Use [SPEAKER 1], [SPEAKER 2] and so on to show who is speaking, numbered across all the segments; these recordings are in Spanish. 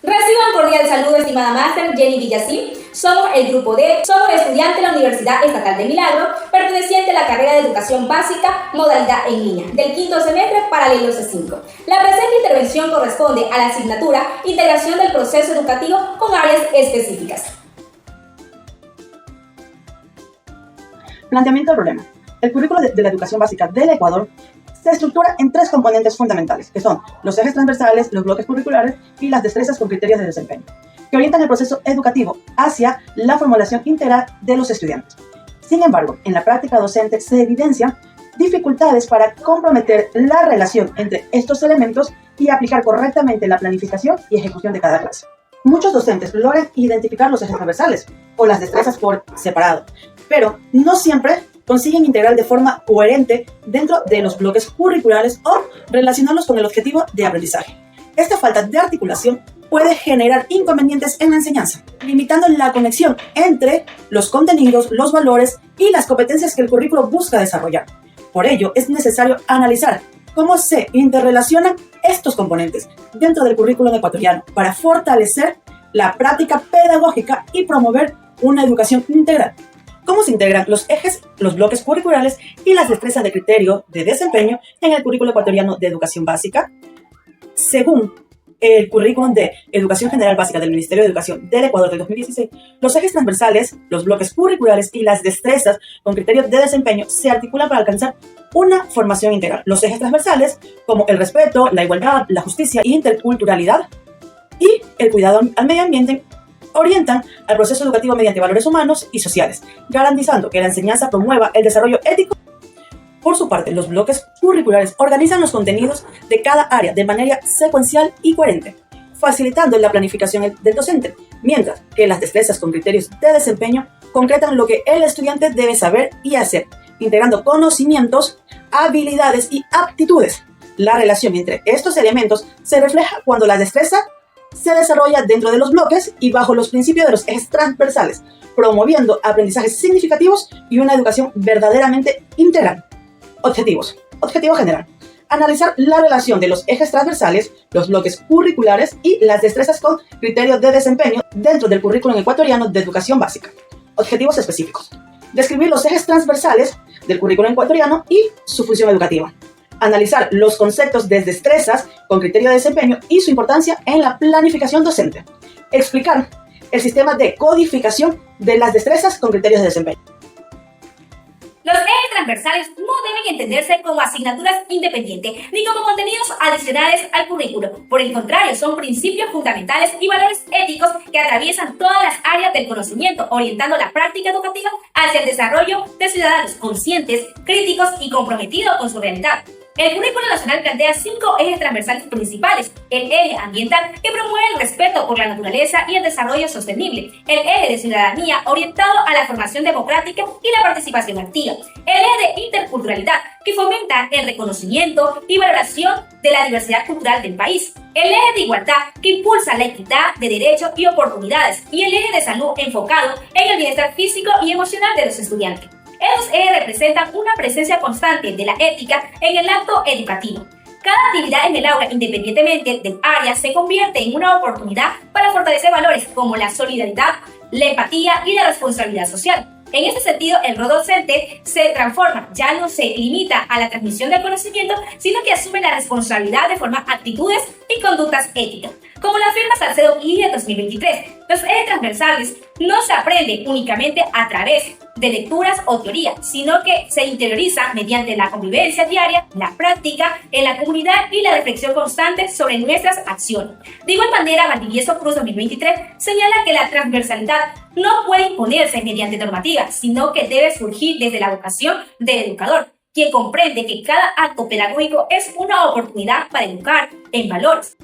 [SPEAKER 1] Recibo un cordial saludo, estimada máster Jenny Villacín. Somos el grupo D, somos estudiantes de la Universidad Estatal de Milagro, perteneciente a la carrera de Educación Básica, modalidad en línea, del quinto semestre paralelo C5. La presente intervención corresponde a la asignatura Integración del Proceso Educativo con áreas específicas.
[SPEAKER 2] Planteamiento del problema. El currículo de la educación básica del Ecuador se estructura en tres componentes fundamentales, que son los ejes transversales, los bloques curriculares y las destrezas con criterios de desempeño, que orientan el proceso educativo hacia la formulación integral de los estudiantes. Sin embargo, en la práctica docente se evidencian dificultades para comprometer la relación entre estos elementos y aplicar correctamente la planificación y ejecución de cada clase. Muchos docentes logran identificar los ejes transversales o las destrezas por separado, pero no siempre consiguen integrar de forma coherente dentro de los bloques curriculares o relacionarlos con el objetivo de aprendizaje. Esta falta de articulación puede generar inconvenientes en la enseñanza, limitando la conexión entre los contenidos, los valores y las competencias que el currículo busca desarrollar. Por ello, es necesario analizar cómo se interrelacionan estos componentes dentro del currículum ecuatoriano para fortalecer la práctica pedagógica y promover una educación integral. ¿Cómo se integran los ejes, los bloques curriculares y las destrezas de criterio de desempeño en el currículo ecuatoriano de educación básica? Según el currículum de Educación General Básica del Ministerio de Educación del Ecuador del 2016, los ejes transversales, los bloques curriculares y las destrezas con criterios de desempeño se articulan para alcanzar una formación integral. Los ejes transversales, como el respeto, la igualdad, la justicia e interculturalidad y el cuidado al medio ambiente, orientan al proceso educativo mediante valores humanos y sociales, garantizando que la enseñanza promueva el desarrollo ético. Por su parte, los bloques curriculares organizan los contenidos de cada área de manera secuencial y coherente, facilitando la planificación del docente, mientras que las destrezas con criterios de desempeño concretan lo que el estudiante debe saber y hacer, integrando conocimientos, habilidades y aptitudes. La relación entre estos elementos se refleja cuando la destreza se desarrolla dentro de los bloques y bajo los principios de los ejes transversales, promoviendo aprendizajes significativos y una educación verdaderamente integral. Objetivos. Objetivo general. Analizar la relación de los ejes transversales, los bloques curriculares y las destrezas con criterios de desempeño dentro del currículum ecuatoriano de educación básica. Objetivos específicos. Describir los ejes transversales del currículum ecuatoriano y su función educativa. Analizar los conceptos de destrezas con criterio de desempeño y su importancia en la planificación docente. Explicar el sistema de codificación de las destrezas con criterios de desempeño.
[SPEAKER 1] Los ejes transversales no deben entenderse como asignaturas independientes ni como contenidos adicionales al currículo. Por el contrario, son principios fundamentales y valores éticos que atraviesan todas las áreas del conocimiento, orientando la práctica educativa hacia el desarrollo de ciudadanos conscientes, críticos y comprometidos con su realidad. El currículo nacional plantea 5 ejes transversales principales: el eje ambiental, que promueve el respeto por la naturaleza y el desarrollo sostenible; el eje de ciudadanía, orientado a la formación democrática y la participación activa; el eje de interculturalidad, que fomenta el reconocimiento y valoración de la diversidad cultural del país; el eje de igualdad, que impulsa la equidad de derechos y oportunidades; y el eje de salud, enfocado en el bienestar físico y emocional de los estudiantes. Estos ejes representan una presencia constante de la ética en el acto educativo. Cada actividad en el aula, independientemente del área, se convierte en una oportunidad para fortalecer valores como la solidaridad, la empatía y la responsabilidad social. En este sentido, el rol docente se transforma, ya no se limita a la transmisión del conocimiento, sino que asume la responsabilidad de formar actitudes y conductas éticas. Como lo afirma Salcedo y en 2023, los ejes transversales no se aprenden únicamente a través de lecturas o teoría, sino que se interiorizan mediante la convivencia diaria, la práctica en la comunidad y la reflexión constante sobre nuestras acciones. De igual manera, Valdivieso Cruz 2023 señala que la transversalidad no puede imponerse mediante normativa, sino que debe surgir desde la vocación del educador, quien comprende que cada acto pedagógico es una oportunidad para educar en valores.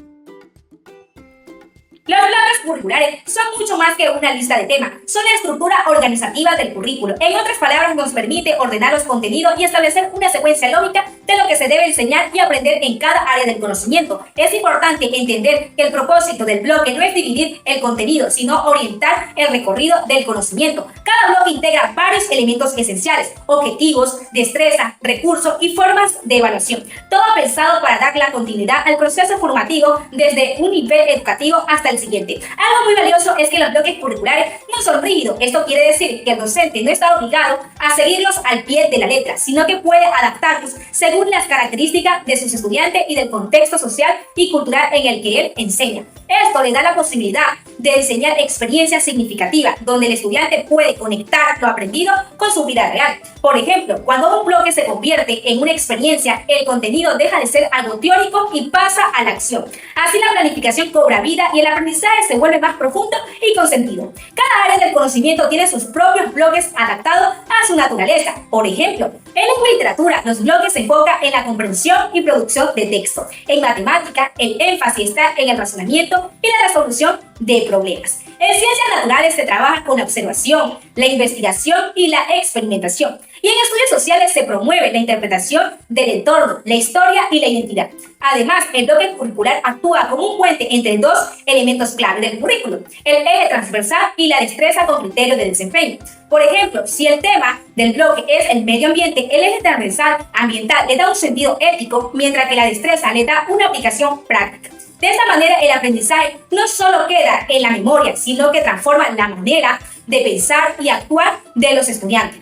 [SPEAKER 1] Los bloques curriculares son mucho más que una lista de temas, son la estructura organizativa del currículo. En otras palabras, nos permite ordenar los contenidos y establecer una secuencia lógica de lo que se debe enseñar y aprender en cada área del conocimiento. Es importante entender que el propósito del bloque no es dividir el contenido, sino orientar el recorrido del conocimiento. Cada bloque integra varios elementos esenciales: objetivos, destreza, recursos y formas de evaluación. Todo pensado para dar la continuidad al proceso formativo desde un nivel educativo hasta el siguiente. Algo muy valioso es que los bloques curriculares no son rígidos. Esto quiere decir que el docente no está obligado a seguirlos al pie de la letra, sino que puede adaptarlos según las características de sus estudiantes y del contexto social y cultural en el que él enseña. Esto le da la posibilidad de diseñar experiencias significativas donde el estudiante puede conectar lo aprendido con su vida real. Por ejemplo, cuando un bloque se convierte en una experiencia, el contenido deja de ser algo teórico y pasa a la acción. Así la planificación cobra vida y el aprendizaje se vuelve más profundo y con sentido. Cada área del conocimiento tiene sus propios bloques adaptados a su naturaleza. Por ejemplo, en lengua y literatura, los bloques se enfocan en la comprensión y producción de texto. En matemática, el énfasis está en el razonamiento y la resolución de problemas. En ciencias naturales se trabaja con la observación, la investigación y la experimentación. Y en estudios sociales se promueve la interpretación del entorno, la historia y la identidad. Además, el bloque curricular actúa como un puente entre dos elementos clave del currículo: el eje transversal y la destreza con criterios de desempeño. Por ejemplo, si el tema del bloque es el medio ambiente, el eje transversal ambiental le da un sentido ético, mientras que la destreza le da una aplicación práctica. De esta manera, el aprendizaje no solo queda en la memoria, sino que transforma la manera de pensar y actuar de los estudiantes.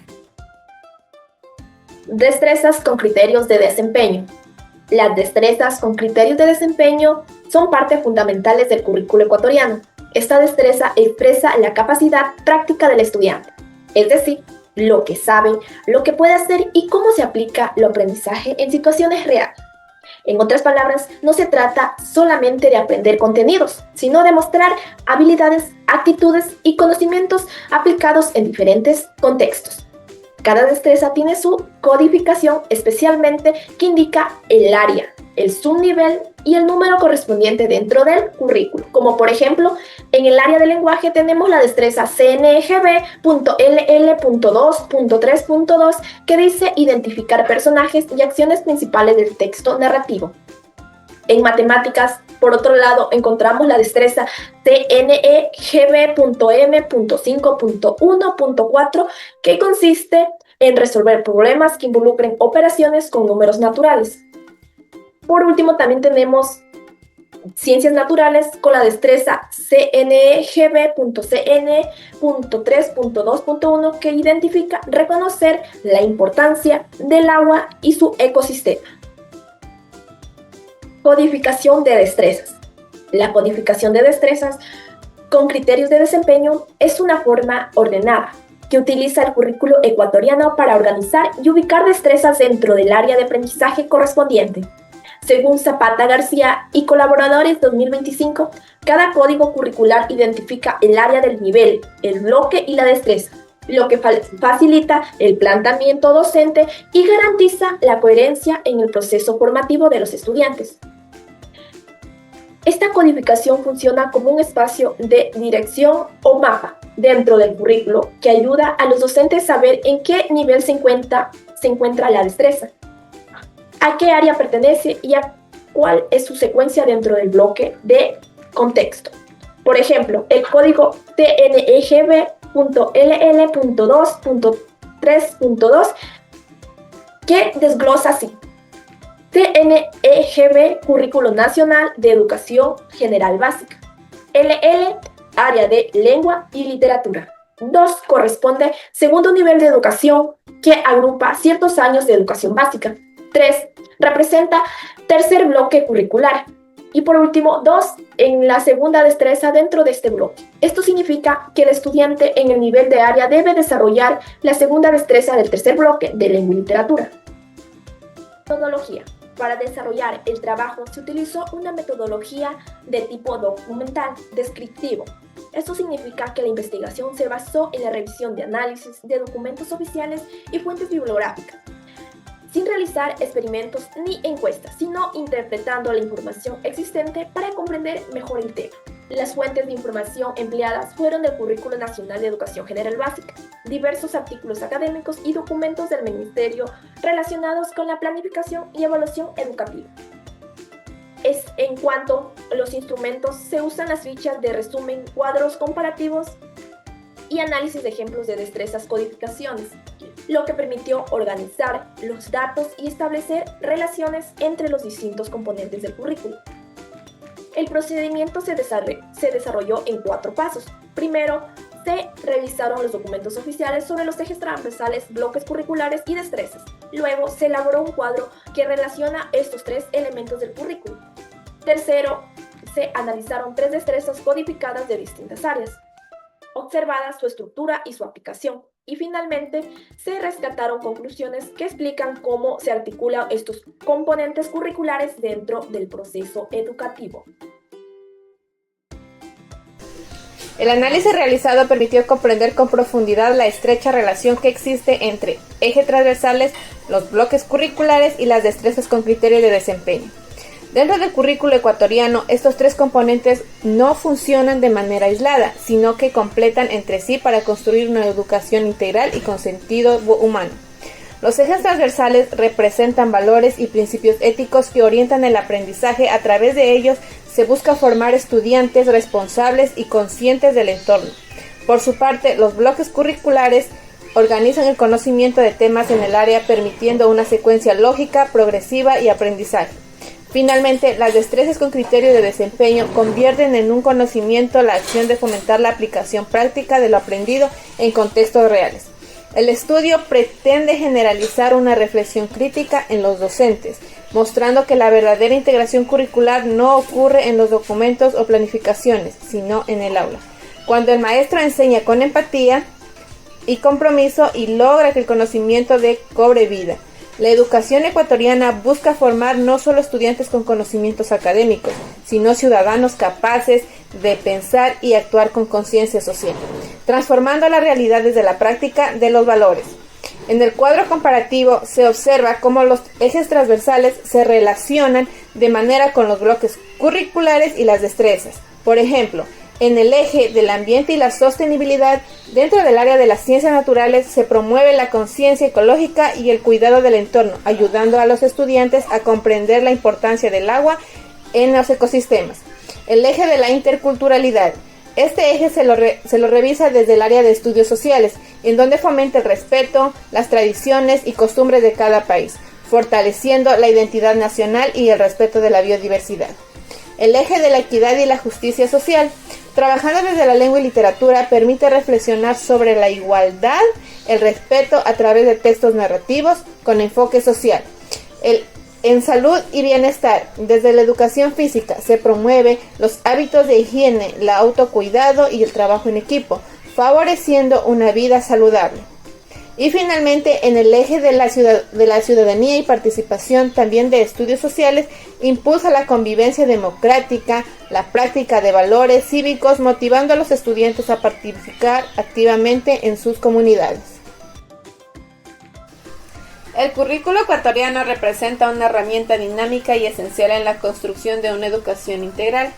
[SPEAKER 3] Destrezas con criterios de desempeño. Las destrezas con criterios de desempeño son partes fundamentales del currículo ecuatoriano. Esta destreza expresa la capacidad práctica del estudiante, es decir, lo que sabe, lo que puede hacer y cómo se aplica el aprendizaje en situaciones reales. En otras palabras, no se trata solamente de aprender contenidos, sino de mostrar habilidades, actitudes y conocimientos aplicados en diferentes contextos. Cada destreza tiene su codificación, especialmente que indica el área, el subnivel y el número correspondiente dentro del currículo. Como por ejemplo, en el área del lenguaje tenemos la destreza CNGB.LL.2.3.2 que dice identificar personajes y acciones principales del texto narrativo. En matemáticas, por otro lado, encontramos la destreza CNEGB.M.5.1.4 que consiste en resolver problemas que involucren operaciones con números naturales. Por último, también tenemos ciencias naturales con la destreza CNEGB.CN.3.2.1 que identifica reconocer la importancia del agua y su ecosistema. Codificación de destrezas. La codificación de destrezas con criterios de desempeño es una forma ordenada que utiliza el currículo ecuatoriano para organizar y ubicar destrezas dentro del área de aprendizaje correspondiente. Según Zapata García y colaboradores 2025, cada código curricular identifica el área del nivel, el bloque y la destreza, lo que facilita el planteamiento docente y garantiza la coherencia en el proceso formativo de los estudiantes. Esta codificación funciona como un espacio de dirección o mapa dentro del currículo que ayuda a los docentes a saber en qué nivel se encuentra la destreza, a qué área pertenece y a cuál es su secuencia dentro del bloque de contexto. Por ejemplo, el código TNEGB.LL.2.3.2 que desglosa así: TNEGB, Currículo Nacional de Educación General Básica. LL, Área de Lengua y Literatura. 2 corresponde segundo nivel de educación que agrupa ciertos años de educación básica. 3 representa tercer bloque curricular. Y por último, 2 en la segunda destreza dentro de este bloque. Esto significa que el estudiante en el nivel de área debe desarrollar la segunda destreza del tercer bloque de lengua y literatura. Metodología. Para desarrollar el trabajo se utilizó una metodología de tipo documental, descriptivo. Esto significa que la investigación se basó en la revisión de análisis de documentos oficiales y fuentes bibliográficas, sin realizar experimentos ni encuestas, sino interpretando la información existente para comprender mejor el tema. Las fuentes de información empleadas fueron del Currículo Nacional de Educación General Básica, diversos artículos académicos y documentos del Ministerio relacionados con la planificación y evaluación educativa. En cuanto a los instrumentos, se usan las fichas de resumen, cuadros comparativos y análisis de ejemplos de destrezas codificaciones, lo que permitió organizar los datos y establecer relaciones entre los distintos componentes del currículo. El procedimiento se desarrolló en 4 pasos. Primero, se revisaron los documentos oficiales sobre los ejes transversales, bloques curriculares y destrezas. Luego, se elaboró un cuadro que relaciona estos 3 elementos del currículo. Tercero, se analizaron 3 destrezas codificadas de distintas áreas, observadas su estructura y su aplicación. Y finalmente, se rescataron conclusiones que explican cómo se articulan estos componentes curriculares dentro del proceso educativo.
[SPEAKER 4] El análisis realizado permitió comprender con profundidad la estrecha relación que existe entre ejes transversales, los bloques curriculares y las destrezas con criterio de desempeño. Dentro del currículo ecuatoriano, estos 3 componentes no funcionan de manera aislada, sino que completan entre sí para construir una educación integral y con sentido humano. Los ejes transversales representan valores y principios éticos que orientan el aprendizaje. A través de ellos se busca formar estudiantes responsables y conscientes del entorno. Por su parte, los bloques curriculares organizan el conocimiento de temas en el área, permitiendo una secuencia lógica, progresiva y aprendizaje. Finalmente, las destrezas con criterio de desempeño convierten en un conocimiento la acción de fomentar la aplicación práctica de lo aprendido en contextos reales. El estudio pretende generalizar una reflexión crítica en los docentes, mostrando que la verdadera integración curricular no ocurre en los documentos o planificaciones, sino en el aula. Cuando el maestro enseña con empatía y compromiso y logra que el conocimiento cobre vida. La educación ecuatoriana busca formar no solo estudiantes con conocimientos académicos, sino ciudadanos capaces de pensar y actuar con conciencia social, transformando la realidad desde la práctica de los valores. En el cuadro comparativo se observa cómo los ejes transversales se relacionan de manera con los bloques curriculares y las destrezas. Por ejemplo, en el eje del ambiente y la sostenibilidad, dentro del área de las ciencias naturales se promueve la conciencia ecológica y el cuidado del entorno, ayudando a los estudiantes a comprender la importancia del agua en los ecosistemas. El eje de la interculturalidad. Este eje se lo revisa desde el área de estudios sociales, en donde fomenta el respeto, las tradiciones y costumbres de cada país, fortaleciendo la identidad nacional y el respeto de la biodiversidad. El eje de la equidad y la justicia social. Trabajando desde la lengua y literatura, permite reflexionar sobre la igualdad, el respeto a través de textos narrativos con enfoque social. En salud y bienestar, desde la educación física, se promueve los hábitos de higiene, el autocuidado y el trabajo en equipo, favoreciendo una vida saludable. Y finalmente, en el eje de la ciudadanía y participación, también de estudios sociales, impulsa la convivencia democrática, la práctica de valores cívicos, motivando a los estudiantes a participar activamente en sus comunidades. El currículo ecuatoriano representa una herramienta dinámica y esencial en la construcción de una educación integral,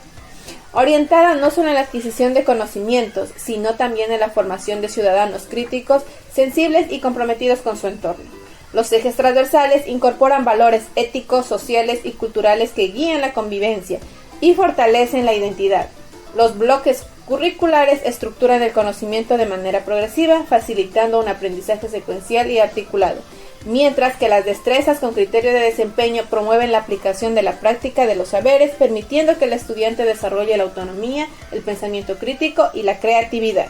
[SPEAKER 4] orientada no solo en la adquisición de conocimientos, sino también en la formación de ciudadanos críticos, sensibles y comprometidos con su entorno. Los ejes transversales incorporan valores éticos, sociales y culturales que guían la convivencia y fortalecen la identidad. Los bloques curriculares estructuran el conocimiento de manera progresiva, facilitando un aprendizaje secuencial y articulado, mientras que las destrezas con criterio de desempeño promueven la aplicación de la práctica de los saberes, permitiendo que el estudiante desarrolle la autonomía, el pensamiento crítico y la creatividad.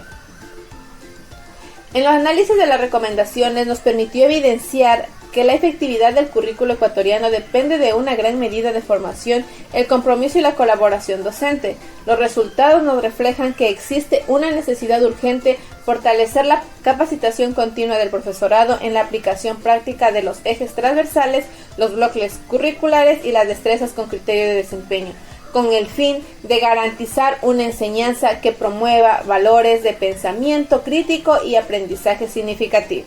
[SPEAKER 4] En los análisis de las recomendaciones nos permitió evidenciar que la efectividad del currículo ecuatoriano depende de una gran medida de formación, el compromiso y la colaboración docente. Los resultados nos reflejan que existe una necesidad urgente fortalecer la capacitación continua del profesorado en la aplicación práctica de los ejes transversales, los bloques curriculares y las destrezas con criterio de desempeño, con el fin de garantizar una enseñanza que promueva valores de pensamiento crítico y aprendizaje significativo.